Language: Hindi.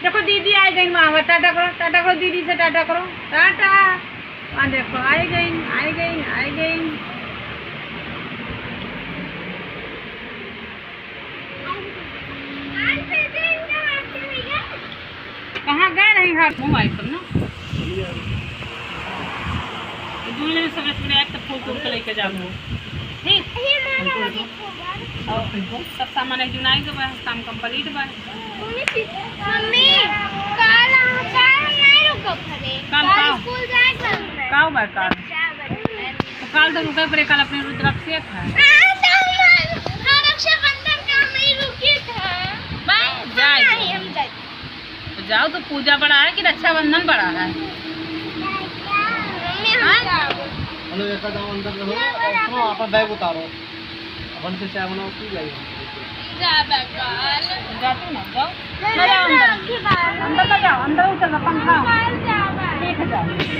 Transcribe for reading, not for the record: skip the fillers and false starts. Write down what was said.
देखो दीदी आ गई वहाँ, टाटा करो दीदी से, टाटा करो, टाटा। वहाँ देखो आई गई, आई गई, आई गई। कहाँ गए नहीं हाथ मोबाइल पर ना, दूल्हे में सब एक तो फूल तोड़ के लेके जाओ। ठीक, सब सामान एक जुनाई के बाद काम कंप्लीट बा। मम्मी कल नहीं रुको खरे, कल स्कूल जाए का बा काल, तो काल तो रुके पर कल अपने रुद्राभिषेक है। हां रक्षाबंधन का नहीं रुके था। मैं जाए नहीं, हम जाए तो जाओ। तो पूजा बड़ा है कि रक्षाबंधन बड़ा है? मम्मी हम जाओ। हेलो एक जाओ अंदर रहो, सुनो अपन बैग उतारो, अपन से चाय बनाओ, पी जाइए। जा बकाल जाते ना, जाओ अंदर, अंदर का जाओ, अंदर उतर पंखा। ठीक है जाओ।